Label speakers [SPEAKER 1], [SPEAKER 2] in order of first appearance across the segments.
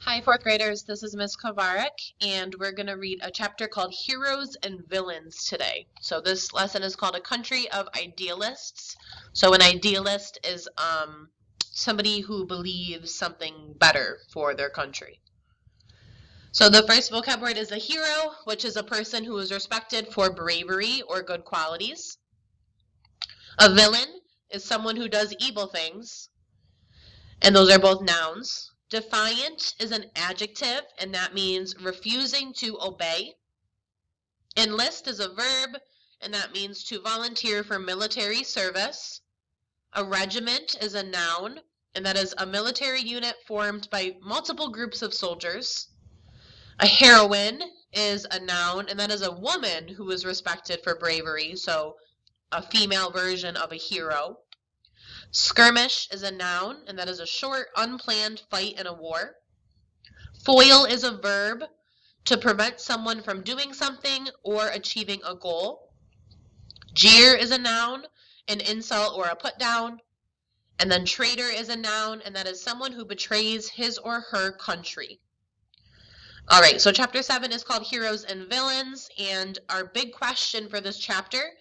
[SPEAKER 1] Hi, fourth graders. This is Miss Kovarek, and we're going to read a chapter called Heroes and Villains today. So this lesson is called A Country of Idealists. So an idealist is somebody who believes something better for their country. So the first vocab word is a hero, which is a person who is respected for bravery or good qualities. A villain is someone who does evil things, and those are both nouns. Defiant is an adjective, and that means refusing to obey. Enlist is a verb, and that means to volunteer for military service. A regiment is a noun, and that is a military unit formed by multiple groups of soldiers. A heroine is a noun, and that is a woman who is respected for bravery, so a female version of a hero. Skirmish is a noun, and that is a short, unplanned fight in a war. Foil is a verb, to prevent someone from doing something or achieving a goal. Jeer is a noun, an insult or a put down. And then traitor is a noun, and that is someone who betrays his or her country. All right, so chapter 7 is called Heroes and Villains, and our big question for this chapter: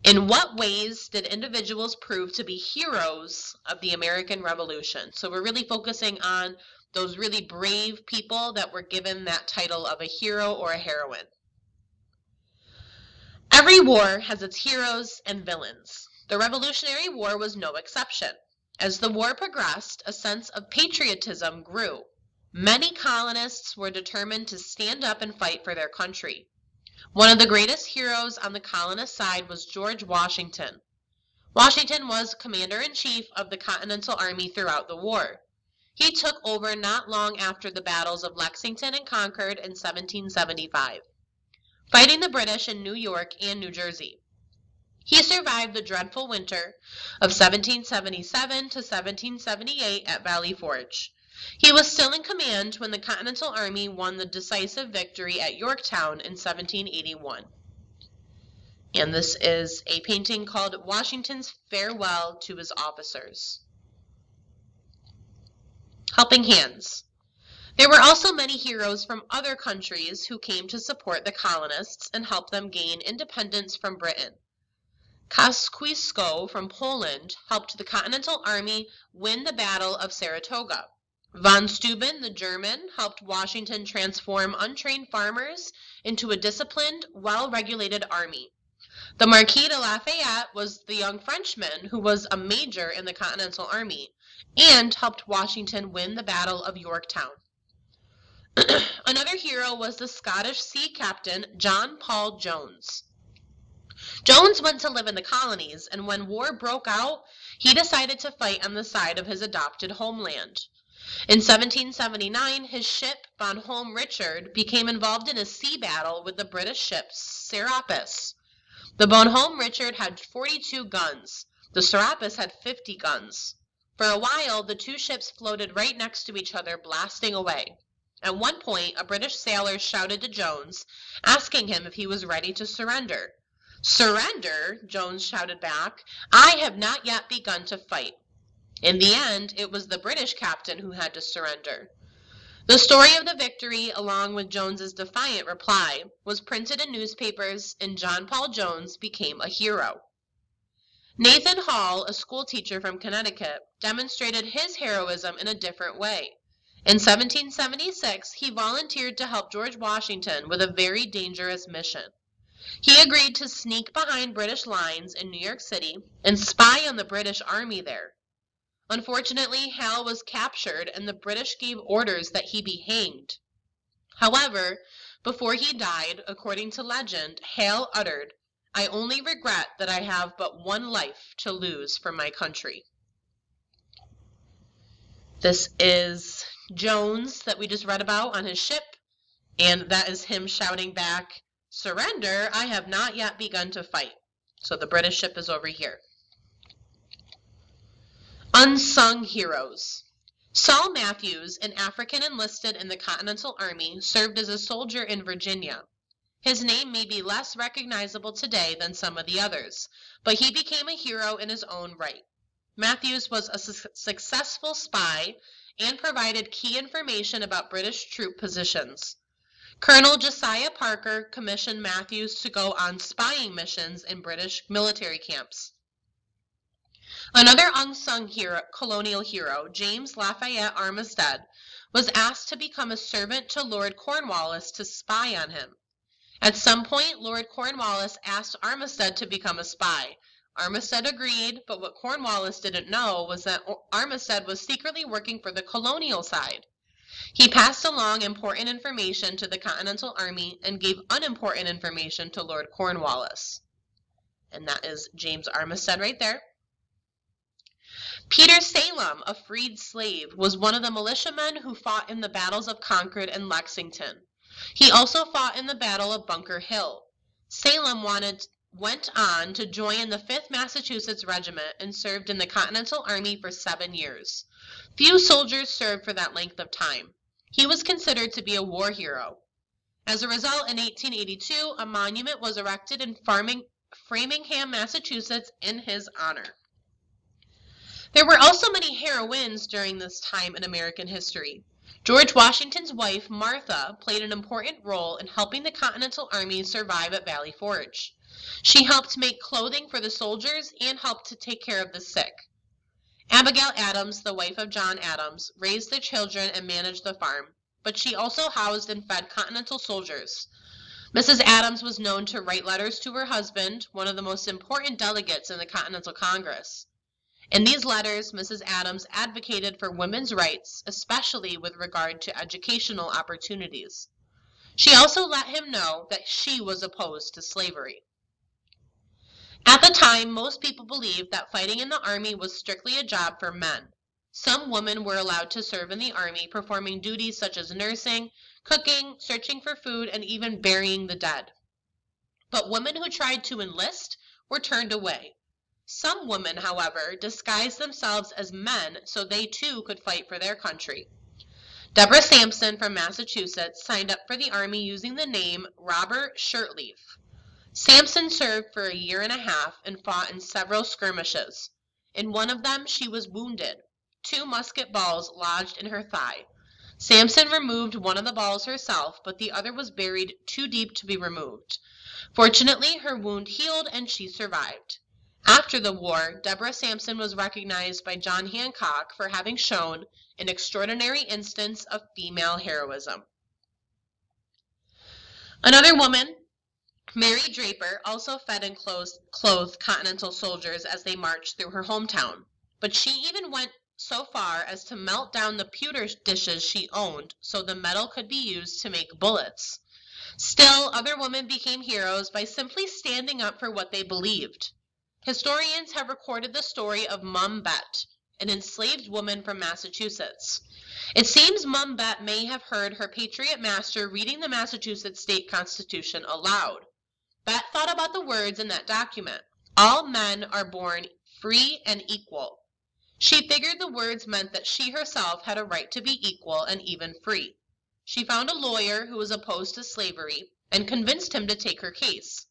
[SPEAKER 1] in what ways did individuals prove to be heroes of the American Revolution? So we're really focusing on those really brave people that were given that title of a hero or a heroine. Every war has its heroes and villains. The Revolutionary War was no exception. As the war progressed, a sense of patriotism grew. Many colonists were determined to stand up and fight for their country. One of the greatest heroes on the colonist side was George Washington. Washington was commander-in-chief of the Continental Army throughout the war. He took over not long after the battles of Lexington and Concord in 1775, fighting the British in New York and New Jersey. He survived the dreadful winter of 1777 to 1778 at Valley Forge. He was still in command when the Continental Army won the decisive victory at Yorktown in 1781. And this is a painting called Washington's Farewell to His Officers. Helping Hands. There were also many heroes from other countries who came to support the colonists and help them gain independence from Britain. Kosciuszko from Poland helped the Continental Army win the Battle of Saratoga. Von Steuben, the German, helped Washington transform untrained farmers into a disciplined, well-regulated army. The Marquis de Lafayette was the young Frenchman who was a major in the Continental Army and helped Washington win the Battle of Yorktown. Another hero was the Scottish sea captain John Paul Jones. Jones went to live in the colonies, and when war broke out, he decided to fight on the side of his adopted homeland. In 1779, his ship, Von Holm Richard, became involved in a sea battle with the British ship Serapis. The Von Holm Richard had 42 guns. The Serapis had 50 guns. For a while, the two ships floated right next to each other, blasting away. At one point, a British sailor shouted to Jones, asking him if he was ready to surrender. "Surrender?" Jones shouted back. "I have not yet begun to fight." In the end, it was the British captain who had to surrender. The story of the victory, along with Jones's defiant reply, was printed in newspapers, and John Paul Jones became a hero. Nathan Hall, a schoolteacher from Connecticut, demonstrated his heroism in a different way. In 1776, he volunteered to help George Washington with a very dangerous mission. He agreed to sneak behind British lines in New York City and spy on the British Army there. Unfortunately, Hal was captured, and the British gave orders that he be hanged. However, before he died, according to legend, Hal uttered, "I only regret that I have but one life to lose for my country." This is Jones that we just read about on his ship, and that is him shouting back, "Surrender, I have not yet begun to fight." So the British ship is over here. Unsung Heroes. Saul Matthews, an African enlisted in the Continental Army, served as a soldier in Virginia. His name may be less recognizable today than some of the others, but he became a hero in his own right. Matthews was a successful spy and provided key information about British troop positions. Colonel Josiah Parker commissioned Matthews to go on spying missions in British military camps. Another unsung colonial hero, James Lafayette Armistead, was asked to become a servant to Lord Cornwallis to spy on him. At some point, Lord Cornwallis asked Armistead to become a spy. Armistead agreed, but what Cornwallis didn't know was that Armistead was secretly working for the colonial side. He passed along important information to the Continental Army and gave unimportant information to Lord Cornwallis. And that is James Armistead right there. Peter Salem, a freed slave, was one of the militiamen who fought in the battles of Concord and Lexington. He also fought in the Battle of Bunker Hill. Salem went on to join the 5th Massachusetts Regiment and served in the Continental Army for 7 years. Few soldiers served for that length of time. He was considered to be a war hero. As a result, in 1882, a monument was erected in Framingham, Massachusetts, in his honor. There were also many heroines during this time in American history. George Washington's wife, Martha, played an important role in helping the Continental Army survive at Valley Forge. She helped make clothing for the soldiers and helped to take care of the sick. Abigail Adams, the wife of John Adams, raised the children and managed the farm, but she also housed and fed Continental soldiers. Mrs. Adams was known to write letters to her husband, one of the most important delegates in the Continental Congress. In these letters, Mrs. Adams advocated for women's rights, especially with regard to educational opportunities. She also let him know that she was opposed to slavery. At the time, most people believed that fighting in the army was strictly a job for men. Some women were allowed to serve in the army, performing duties such as nursing, cooking, searching for food, and even burying the dead. But women who tried to enlist were turned away. Some women, however, disguised themselves as men so they too could fight for their country. Deborah Sampson from Massachusetts signed up for the army using the name Robert Shirtleaf. Sampson served for a year and a half and fought in several skirmishes. In one of them, she was wounded. 2 musket balls lodged in her thigh. Sampson removed one of the balls herself, but the other was buried too deep to be removed. Fortunately, her wound healed and she survived. After the war, Deborah Sampson was recognized by John Hancock for having shown an extraordinary instance of female heroism. Another woman, Mary Draper, also fed and clothed Continental soldiers as they marched through her hometown, but she even went so far as to melt down the pewter dishes she owned so the metal could be used to make bullets. Still, other women became heroes by simply standing up for what they believed. Historians have recorded the story of Mum Bet, an enslaved woman from Massachusetts. It seems Mum Bet may have heard her patriot master reading the Massachusetts state constitution aloud. Bet thought about the words in that document. All men are born free and equal. She figured the words meant that she herself had a right to be equal and even free. She found a lawyer who was opposed to slavery and convinced him to take her case.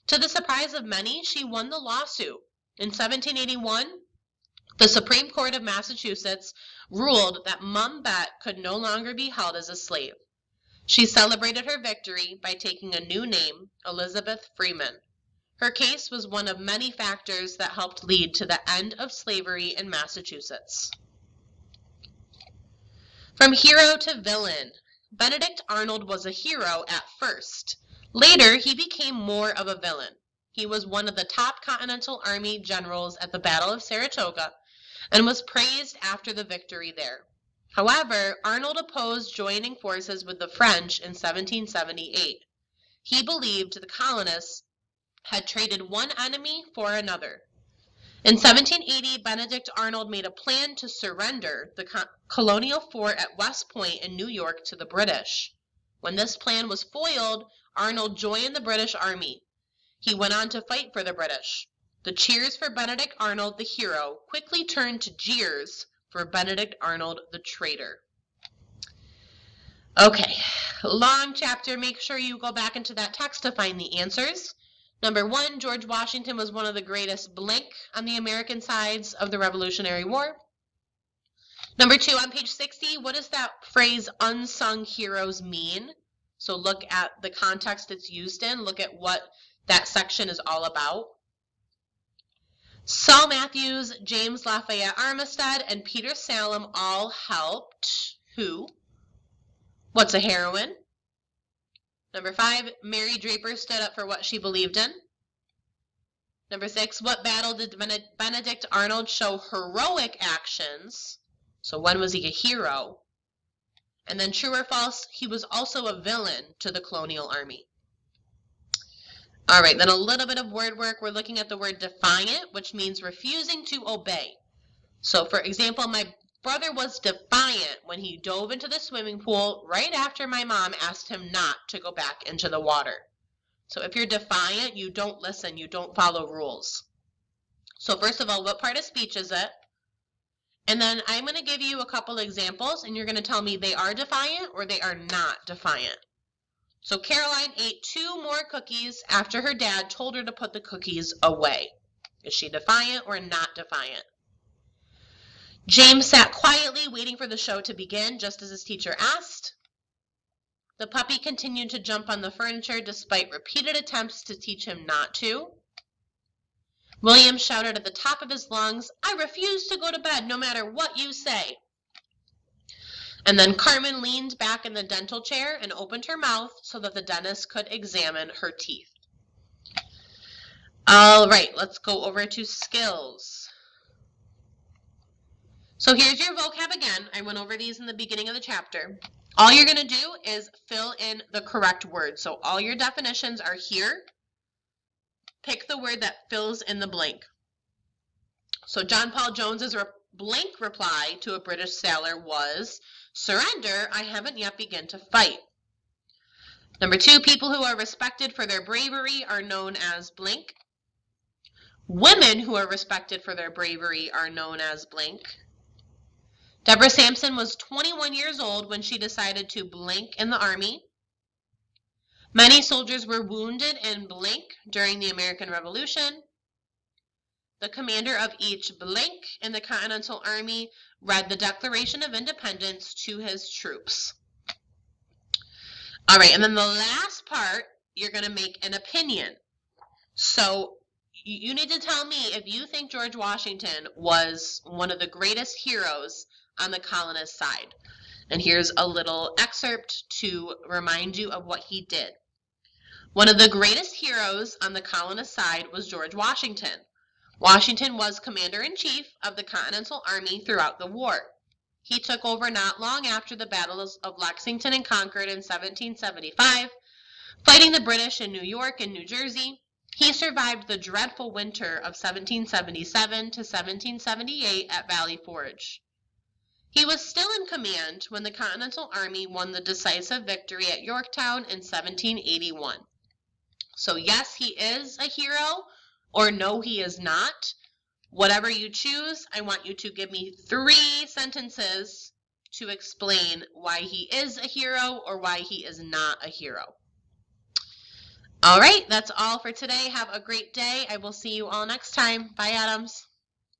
[SPEAKER 1] To the surprise of many, she won the lawsuit. In 1781, the Supreme Court of Massachusetts ruled that Mum Bet could no longer be held as a slave. She celebrated her victory by taking a new name, Elizabeth Freeman. Her case was one of many factors that helped lead to the end of slavery in Massachusetts. From hero to villain. Benedict Arnold was a hero at first. Later, he became more of a villain. He was one of the top Continental Army generals at the Battle of Saratoga and was praised after the victory there. However, Arnold opposed joining forces with the French in 1778. He believed the colonists had traded one enemy for another. In 1780, Benedict Arnold made a plan to surrender the colonial fort at West Point in New York to the British. When this plan was foiled, Arnold joined the British Army. He went on to fight for the British. The cheers for Benedict Arnold the hero quickly turned to jeers for Benedict Arnold the traitor. Okay, long chapter. Make sure you go back into that text to find the answers. Number 1, George Washington was one of the greatest blank on the American sides of the Revolutionary War. Number 2 on page 60, what does that phrase unsung heroes mean? So look at the context it's used in. Look at what that section is all about. Saul Matthews, James Lafayette Armistead, and Peter Salem all helped who? What's a heroine? Number 5, Mary Draper stood up for what she believed in. Number 6, what battle did Benedict Arnold show heroic actions? So when was he a hero? And then true or false, he was also a villain to the colonial army. All right, then a little bit of word work. We're looking at the word defiant, which means refusing to obey. So for example, my brother was defiant when he dove into the swimming pool right after my mom asked him not to go back into the water. So if you're defiant, you don't listen, you don't follow rules. So first of all, what part of speech is it? And then I'm going to give you a couple examples, and you're going to tell me they are defiant or they are not defiant. So Caroline ate 2 more cookies after her dad told her to put the cookies away. Is she defiant or not defiant? James sat quietly waiting for the show to begin, just as his teacher asked. The puppy continued to jump on the furniture despite repeated attempts to teach him not to. William shouted at the top of his lungs, "I refuse to go to bed no matter what you say." And then Carmen leaned back in the dental chair and opened her mouth so that the dentist could examine her teeth. All right, let's go over to skills. So here's your vocab again. I went over these in the beginning of the chapter. All you're going to do is fill in the correct word. So all your definitions are here. Pick the word that fills in the blank. So John Paul Jones's blank reply to a British sailor was, "Surrender, I haven't yet begun to fight." Number 2, people who are respected for their bravery are known as blank. Women who are respected for their bravery are known as blank. Deborah Sampson was 21 years old when she decided to blank in the army. Many soldiers were wounded in blank during the American Revolution. The commander of each blank in the Continental Army read the Declaration of Independence to his troops. All right, and then the last part, you're going to make an opinion. So you need to tell me if you think George Washington was one of the greatest heroes on the colonist side. And here's a little excerpt to remind you of what he did. One of the greatest heroes on the colonist side was George Washington. Washington was commander-in-chief of the Continental Army throughout the war. He took over not long after the battles of Lexington and Concord in 1775, fighting the British in New York and New Jersey. He survived the dreadful winter of 1777 to 1778 at Valley Forge. He was still in command when the Continental Army won the decisive victory at Yorktown in 1781. So yes, he is a hero, or no, he is not. Whatever you choose, I want you to give me 3 sentences to explain why he is a hero or why he is not a hero. All right, that's all for today. Have a great day. I will see you all next time. Bye, Adams.